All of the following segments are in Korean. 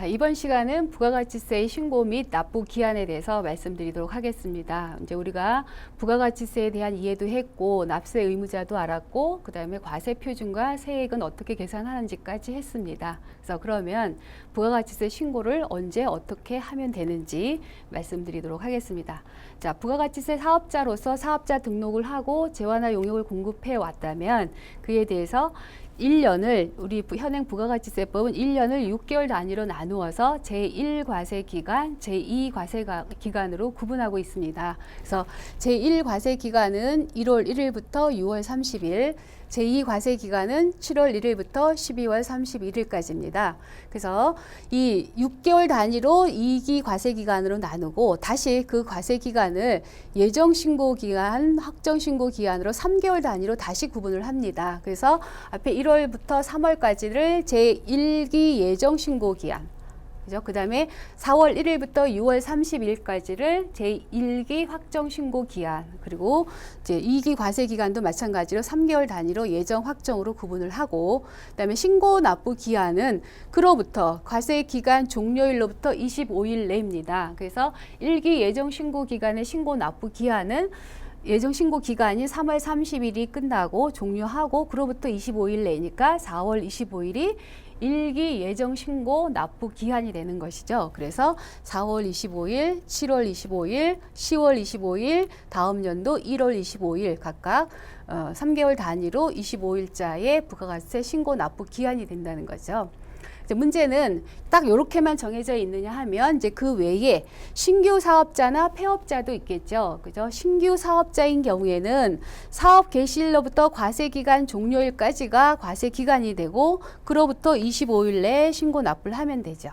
자, 이번 시간은 부가가치세의 신고 및 납부 기한에 대해서 말씀드리도록 하겠습니다. 이제 우리가 부가가치세에 대한 이해도 했고, 납세 의무자도 알았고, 그 다음에 과세 표준과 세액은 어떻게 계산하는지까지 했습니다. 그래서 그러면 부가가치세 신고를 언제 어떻게 하면 되는지 말씀드리도록 하겠습니다. 자, 부가가치세 사업자로서 사업자 등록을 하고 재화나 용역을 공급해 왔다면 그에 대해서 1년을 우리 현행 부가가치세법은 1년을 6개월 단위로 나누어서 제1과세기간, 제2과세기간으로 구분하고 있습니다. 그래서 제1과세기간은 1월 1일부터 6월 30일, 제2과세기간은 7월 1일부터 12월 31일까지입니다. 그래서 이 6개월 단위로 2기 과세기간으로 나누고 다시 그 과세기간을 예정신고기간, 확정신고기간으로 3개월 단위로 다시 구분을 합니다. 그래서 앞에 1월부터 3월까지를 제1기 예정신고기간, 그죠? 그 다음에 4월 1일부터 6월 30일까지를 제1기 확정신고기한, 그리고 이제 2기 과세기간도 마찬가지로 3개월 단위로 예정 확정으로 구분을 하고, 그 다음에 신고 납부 기한은 그로부터 과세기간 종료일로부터 25일 내입니다. 그래서 1기 예정 신고 기간의 신고 납부 기한은 예정 신고 기간이 3월 30일이 끝나고 종료하고 그로부터 25일 내니까 4월 25일이 1기 예정 신고 납부 기한이 되는 것이죠. 그래서 4월 25일, 7월 25일, 10월 25일, 다음 연도 1월 25일 각각 3개월 단위로 25일자의 부가가세 신고 납부 기한이 된다는 거죠. 이제 문제는 딱 이렇게만 정해져 있느냐 하면 이제 그 외에 신규 사업자나 폐업자도 있겠죠. 그죠? 신규 사업자인 경우에는 사업 개시일로부터 과세기간 종료일까지가 과세기간이 되고 그로부터 25일 내에 신고 납부를 하면 되죠.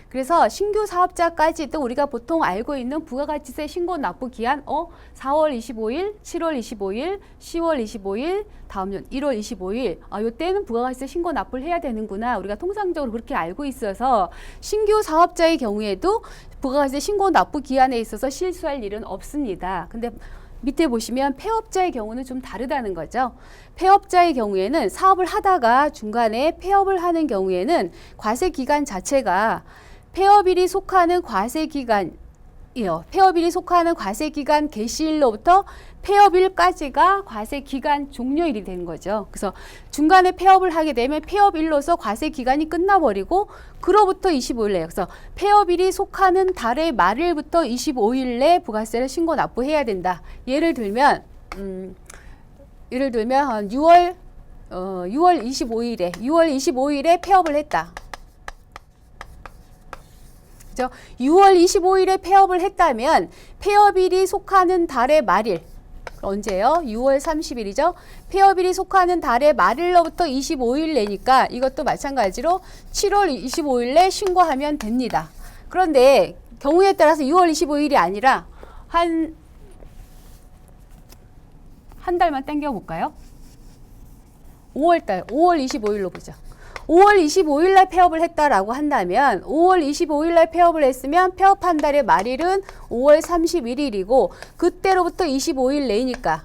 그래서 신규 사업자까지도 우리가 보통 알고 있는 부가가치세 신고 납부 기한 4월 25일, 7월 25일, 10월 25일, 다음 년 1월 25일 이때는 부가가치세 신고 납부를 해야 되는구나. 우리가 통상적으로 그렇게 알고 있어서 신규 사업자의 경우에도 부가가치세 신고 납부 기한에 있어서 실수할 일은 없습니다. 근데 밑에 보시면 폐업자의 경우는 좀 다르다는 거죠. 폐업자의 경우에는 사업을 하다가 중간에 폐업을 하는 경우에는 과세기간 자체가 폐업일이 속하는 과세기간이요. 폐업일이 속하는 과세기간 개시일로부터 폐업일까지가 과세기간 종료일이 되는 거죠. 그래서 중간에 폐업을 하게 되면 폐업일로서 과세기간이 끝나버리고 그로부터 25일 내에, 그래서 폐업일이 속하는 달의 말일부터 25일 내에 부가세를 신고 납부해야 된다. 예를 들면 6월 25일에 폐업을 했다. 6월 25일에 폐업을 했다면 폐업일이 속하는 달의 말일, 언제요? 6월 30일이죠. 폐업일이 속하는 달의 말일로부터 25일 내니까 이것도 마찬가지로 7월 25일 내 신고하면 됩니다. 그런데 경우에 따라서 6월 25일이 아니라 한 달만 당겨 볼까요? 5월 25일로 보죠. 5월 25일 날 폐업을 했다라고 한다면 5월 25일 날 폐업을 했으면 폐업한 달의 말일은 5월 31일이고 그때로부터 25일 내니까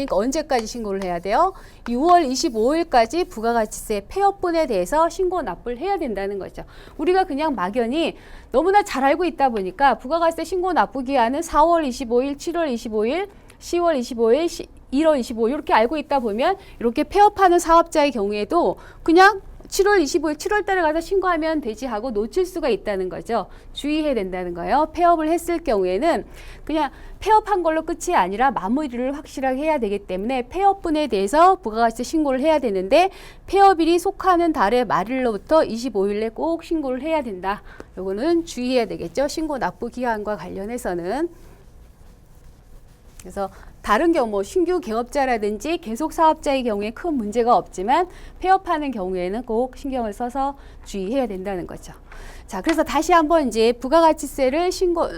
언제까지 신고를 해야 돼요? 6월 25일까지 부가가치세 폐업분에 대해서 신고 납부를 해야 된다는 거죠. 우리가 그냥 막연히 너무나 잘 알고 있다 보니까 부가가치세 신고 납부 기한은 4월 25일, 7월 25일, 10월 25일, 1월 25일 이렇게 알고 있다 보면 이렇게 폐업하는 사업자의 경우에도 그냥 7월 25일, 7월 달에 가서 신고하면 되지 하고 놓칠 수가 있다는 거죠. 주의해야 된다는 거예요. 폐업을 했을 경우에는 그냥 폐업한 걸로 끝이 아니라 마무리를 확실하게 해야 되기 때문에 폐업분에 대해서 부가가치세 신고를 해야 되는데 폐업일이 속하는 달의 말일로부터 25일에 꼭 신고를 해야 된다. 요거는 주의해야 되겠죠. 신고 납부 기한과 관련해서는. 그래서 다른 경우 신규 개업자라든지 계속 사업자의 경우에 큰 문제가 없지만 폐업하는 경우에는 꼭 신경을 써서 주의해야 된다는 거죠. 자, 그래서 다시 한번 이제 부가가치세를 신고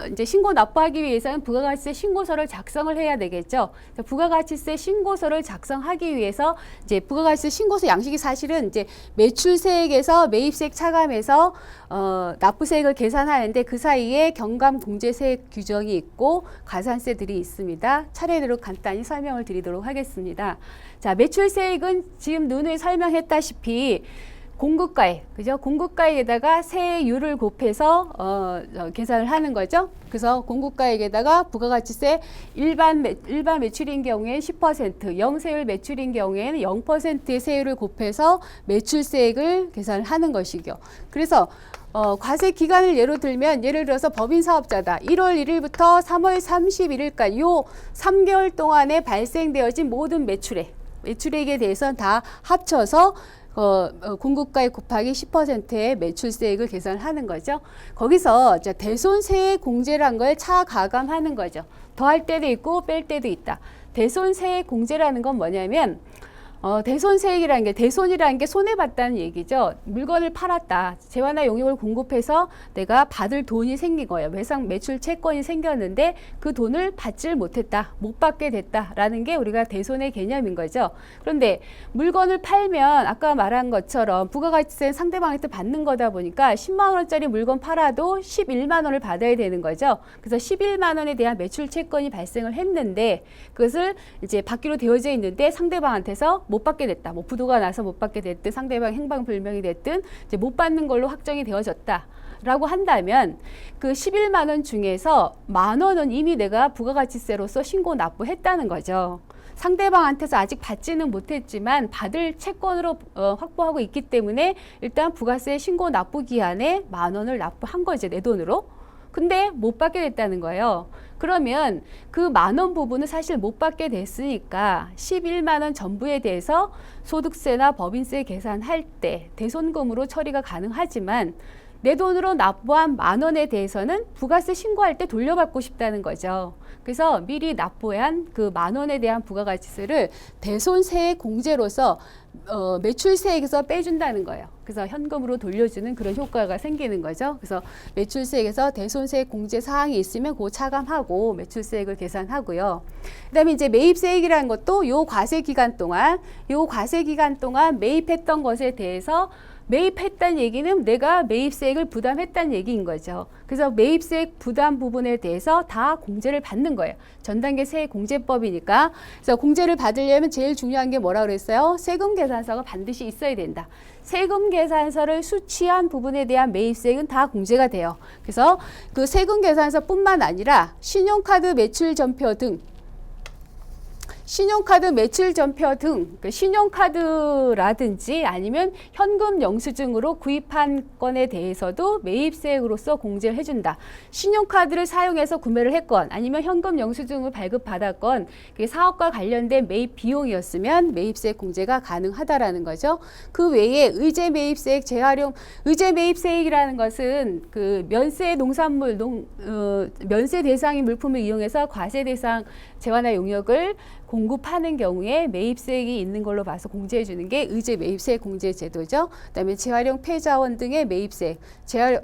납부하기 위해서는 부가가치세 신고서를 작성을 해야 되겠죠. 부가가치세 신고서를 작성하기 위해서 이제 부가가치세 신고서 양식이 사실은 이제 매출세액에서 매입세액 차감해서 납부세액을 계산하는데 그 사이에 경감공제세액 규정이 있고 가산세들이 있습니다. 차례대로 간단히 설명을 드리도록 하겠습니다. 자, 매출세액은 지금 누누이 설명했다시피 공급가액, 그죠? 공급가액에다가 세율을 곱해서 계산을 하는 거죠. 그래서 공급가액에다가 부가가치세 일반 매출인 경우에는 10%, 영세율 매출인 경우에는 0%의 세율을 곱해서 매출세액을 계산을 하는 것이죠. 그래서 과세 기간을 예로 들면 예를 들어서 법인 사업자다. 1월 1일부터 3월 31일까지 요 3개월 동안에 발생되어진 모든 매출액에 대해서는 다 합쳐서 공급가액 곱하기 10%의 매출세액을 계산하는 거죠. 거기서 대손세액 공제란 걸 차가감하는 거죠. 더할 때도 있고 뺄 때도 있다. 대손세액 공제라는 건 뭐냐면 대손세액이라는 게 대손이라는 게 손해봤다는 얘기죠. 물건을 팔았다. 재화나 용역을 공급해서 내가 받을 돈이 생긴 거예요. 매출 채권이 생겼는데 그 돈을 받질 못했다. 못 받게 됐다라는 게 우리가 대손의 개념인 거죠. 그런데 물건을 팔면 아까 말한 것처럼 부가가치세는 상대방한테 받는 거다 보니까 10만 원짜리 물건 팔아도 11만 원을 받아야 되는 거죠. 그래서 11만 원에 대한 매출 채권이 발생을 했는데 그것을 이제 받기로 되어져 있는데 상대방한테서 못 받게 됐다. 뭐 부도가 나서 못 받게 됐든 상대방 행방불명이 됐든 이제 못 받는 걸로 확정이 되어졌다라고 한다면 그 11만 원 중에서 만 원은 이미 내가 부가가치세로서 신고 납부했다는 거죠. 상대방한테서 아직 받지는 못했지만 받을 채권으로 확보하고 있기 때문에 일단 부가세 신고 납부 기한에 만 원을 납부한 거죠. 내 돈으로. 근데 못 받게 됐다는 거예요. 그러면 그 만 원 부분은 사실 못 받게 됐으니까 11만 원 전부에 대해서 소득세나 법인세 계산할 때 대손금으로 처리가 가능하지만 내 돈으로 납부한 만 원에 대해서는 부가세 신고할 때 돌려받고 싶다는 거죠. 그래서 미리 납부한 그 만 원에 대한 부가가치세를 대손세액 공제로서 매출세액에서 빼준다는 거예요. 그래서 현금으로 돌려주는 그런 효과가 생기는 거죠. 그래서 매출세액에서 대손세액 공제 사항이 있으면 그거 차감하고 매출세액을 계산하고요. 그다음에 이제 매입세액이라는 것도 요 과세 기간 동안 매입했던 것에 대해서 매입했다는 얘기는 내가 매입세액을 부담했다는 얘기인 거죠. 그래서 매입세액 부담 부분에 대해서 다 공제를 받는 거예요. 전단계 세액공제법이니까. 그래서 공제를 받으려면 제일 중요한 게 뭐라 그랬어요? 세금계산서가 반드시 있어야 된다. 세금계산서를 수취한 부분에 대한 매입세액은 다 공제가 돼요. 그래서 그 세금계산서뿐만 아니라 신용카드 매출전표 등 신용카드 매출전표 등 신용카드라든지 아니면 현금 영수증으로 구입한 건에 대해서도 매입세액으로서 공제를 해준다. 신용카드를 사용해서 구매를 했건 아니면 현금 영수증을 발급받았건 그게 사업과 관련된 매입 비용이었으면 매입세액 공제가 가능하다라는 거죠. 그 외에 의제 매입세액 재활용 의제 매입세액이라는 것은 그 면세 농산물 면세 대상인 물품을 이용해서 과세 대상 재화나 용역을 공급하는 경우에 매입세액이 있는 걸로 봐서 공제해 주는 게 의제 매입세액 공제 제도죠. 그다음에 재활용 폐자원 등의 매입세액,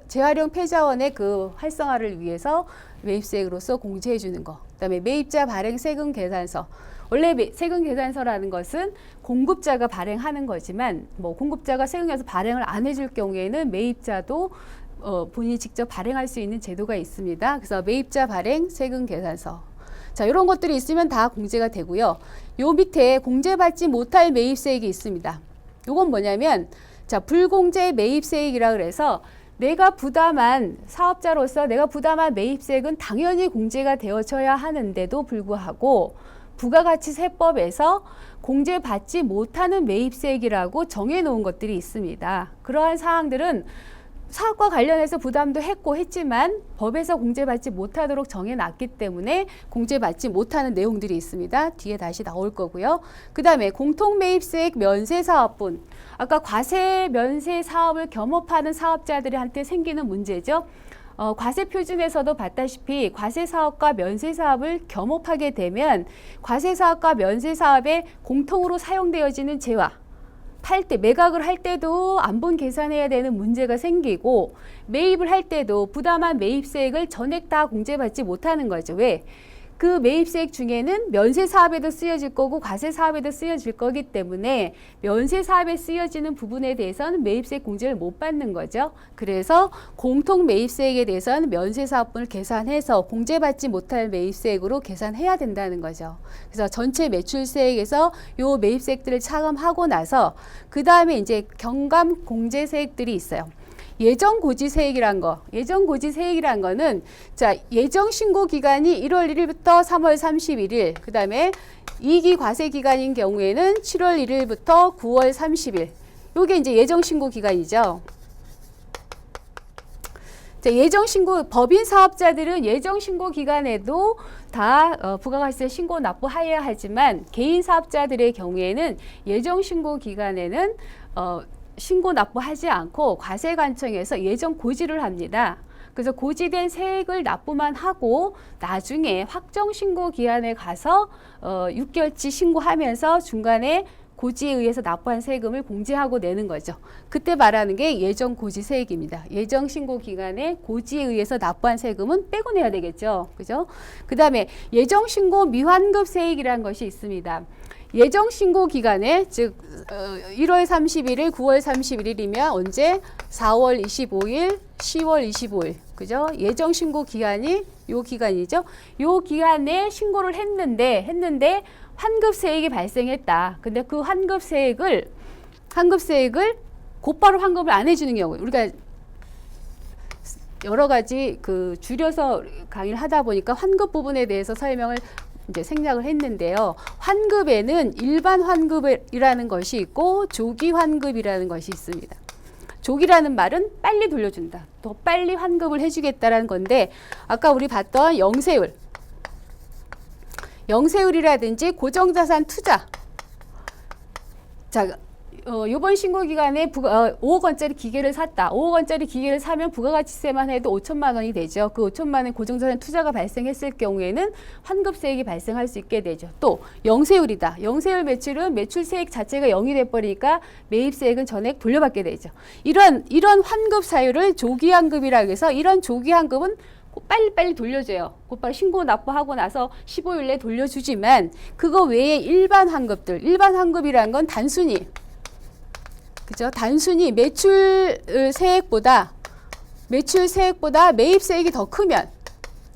재활용 폐자원의 그 활성화를 위해서 매입세액으로서 공제해 주는 거. 그다음에 매입자 발행 세금 계산서. 원래 세금 계산서라는 것은 공급자가 발행하는 거지만 뭐 공급자가 세금에서 발행을 안 해줄 경우에는 매입자도 본인이 직접 발행할 수 있는 제도가 있습니다. 그래서 매입자 발행 세금 계산서. 자, 이런 것들이 있으면 다 공제가 되고요. 요 밑에 공제받지 못할 매입세액이 있습니다. 요건 뭐냐면, 자, 불공제 매입세액이라 그래서 내가 부담한 사업자로서 내가 부담한 매입세액은 당연히 공제가 되어져야 하는데도 불구하고 부가가치세법에서 공제받지 못하는 매입세액이라고 정해놓은 것들이 있습니다. 그러한 사항들은 사업과 관련해서 부담도 했지만 법에서 공제받지 못하도록 정해놨기 때문에 공제받지 못하는 내용들이 있습니다. 뒤에 다시 나올 거고요. 그 다음에 공통매입세액 면세사업분. 아까 과세 면세 사업을 겸업하는 사업자들한테 생기는 문제죠. 과세표준에서도 봤다시피 과세사업과 면세사업을 겸업하게 되면 과세사업과 면세사업에 공통으로 사용되어지는 재화 팔 때, 매각을 할 때도 안본 계산해야 되는 문제가 생기고 매입을 할 때도 부담한 매입세액을 전액 다 공제받지 못하는 거죠. 왜? 그 매입세액 중에는 면세 사업에도 쓰여질 거고 과세 사업에도 쓰여질 거기 때문에 면세 사업에 쓰여지는 부분에 대해서는 매입세액 공제를 못 받는 거죠. 그래서 공통 매입세액에 대해서는 면세 사업분을 계산해서 공제받지 못할 매입세액으로 계산해야 된다는 거죠. 그래서 전체 매출세액에서 요 매입세액들을 차감하고 나서 그 다음에 이제 경감 공제세액들이 있어요. 예정고지세액이란 거, 예정고지세액이란 거는 자 예정신고 기간이 1월 1일부터 3월 31일, 그 다음에 2기 과세 기간인 경우에는 7월 1일부터 9월 30일. 요게 이제 예정신고 기간이죠. 자, 예정신고 법인 사업자들은 예정신고 기간에도 다 부가가치세 신고 납부해야 하지만 개인 사업자들의 경우에는 예정신고 기간에는 신고 납부하지 않고 과세관청에서 예정 고지를 합니다. 그래서 고지된 세액을 납부만 하고 나중에 확정 신고 기한에 가서 6개월치 신고하면서 중간에 고지에 의해서 납부한 세금을 공제하고 내는 거죠. 그때 말하는 게 예정 고지 세액입니다. 예정 신고 기간에 고지에 의해서 납부한 세금은 빼고 내야 되겠죠. 그죠? 그다음에 예정 신고 미환급 세액이라는 것이 있습니다. 예정 신고 기간에 즉 1월 31일, 9월 31일이면 언제? 4월 25일, 10월 25일. 그죠? 예정 신고 기간이 요 기간이죠. 요 기간에 신고를 했는데 환급세액이 발생했다. 근데 그 환급세액을 곧바로 환급을 안 해주는 경우, 우리가 여러 가지 줄여서 강의를 하다 보니까 환급 부분에 대해서 설명을 이제 생략을 했는데요. 환급에는 일반 환급이라는 것이 있고 조기 환급이라는 것이 있습니다. 조기라는 말은 빨리 돌려준다. 더 빨리 환급을 해주겠다라는 건데 아까 우리 봤던 영세율이라든지 고정자산 투자. 자, 요번 신고 기간에 5억 원짜리 기계를 샀다. 5억 원짜리 기계를 사면 부가가치세만 해도 5천만 원이 되죠. 그 5천만 원 고정자산 투자가 발생했을 경우에는 환급세액이 발생할 수 있게 되죠. 또 영세율이다. 영세율 매출은 매출세액 자체가 0이 돼버리니까 매입세액은 전액 돌려받게 되죠. 이런 환급 사유를 조기환급이라고 해서 이런 조기환급은 빨리빨리 돌려줘요. 곧바로 신고 납부하고 나서 15일 내에 돌려주지만 그거 외에 일반 환급이라는 건 단순히 매출세액보다 매입세액이 더 크면,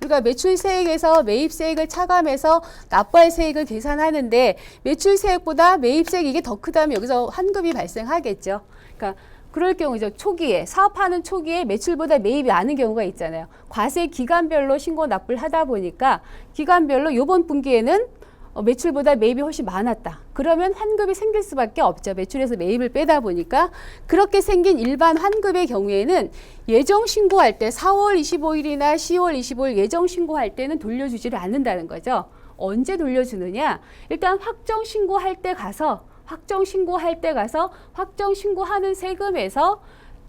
우리가 매출세액에서 매입세액을 차감해서 납부할 세액을 계산하는데 매출세액보다 매입세액이 이게 더 크다면 여기서 환급이 발생하겠죠. 그러니까 그럴 경우죠. 사업하는 초기에 매출보다 매입이 많은 경우가 있잖아요. 과세 기간별로 신고 납부를 하다 보니까 기간별로 요번 분기에는 매출보다 매입이 훨씬 많았다. 그러면 환급이 생길 수밖에 없죠. 매출에서 매입을 빼다 보니까. 그렇게 생긴 일반 환급의 경우에는 예정 신고할 때 4월 25일이나 10월 25일 예정 신고할 때는 돌려주지를 않는다는 거죠. 언제 돌려주느냐? 일단 확정 신고할 때 가서 확정 신고하는 세금에서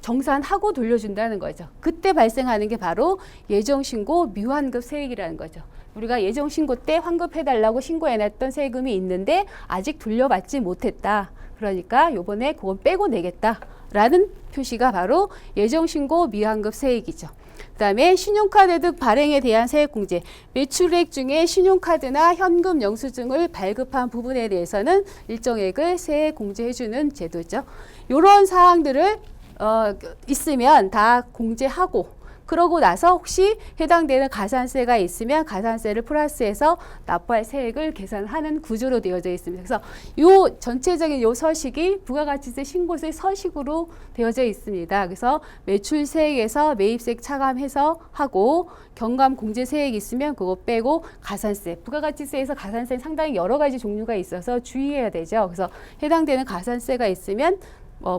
정산하고 돌려준다는 거죠. 그때 발생하는 게 바로 예정신고 미환급 세액이라는 거죠. 우리가 예정신고 때 환급해달라고 신고해놨던 세금이 있는데 아직 돌려받지 못했다. 그러니까 요번에 그건 빼고 내겠다라는 표시가 바로 예정신고 미환급 세액이죠. 그 다음에 신용카드 등 발행에 대한 세액공제, 매출액 중에 신용카드나 현금 영수증을 발급한 부분에 대해서는 일정액을 세액공제해주는 제도죠. 이런 사항들을 있으면 다 공제하고 그러고 나서 혹시 해당되는 가산세가 있으면 가산세를 플러스해서 납부할 세액을 계산하는 구조로 되어져 있습니다. 그래서 요 전체적인 요 서식이 부가가치세 신고세 서식으로 되어져 있습니다. 그래서 매출세액에서 매입세액 차감해서 하고 경감 공제세액 있으면 그거 빼고 가산세, 부가가치세에서 가산세는 상당히 여러 가지 종류가 있어서 주의해야 되죠. 그래서 해당되는 가산세가 있으면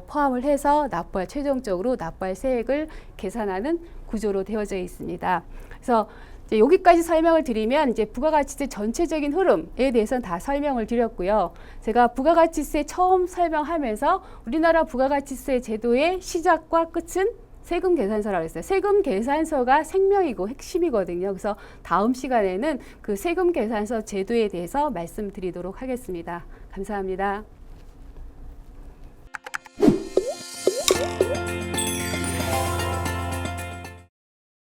포함을 해서 최종적으로 납부할 세액을 계산하는 구조로 되어져 있습니다. 그래서 이제 여기까지 설명을 드리면 이제 부가가치세 전체적인 흐름에 대해서는 다 설명을 드렸고요. 제가 부가가치세 처음 설명하면서 우리나라 부가가치세 제도의 시작과 끝은 세금 계산서라고 했어요. 세금 계산서가 생명이고 핵심이거든요. 그래서 다음 시간에는 그 세금 계산서 제도에 대해서 말씀드리도록 하겠습니다. 감사합니다.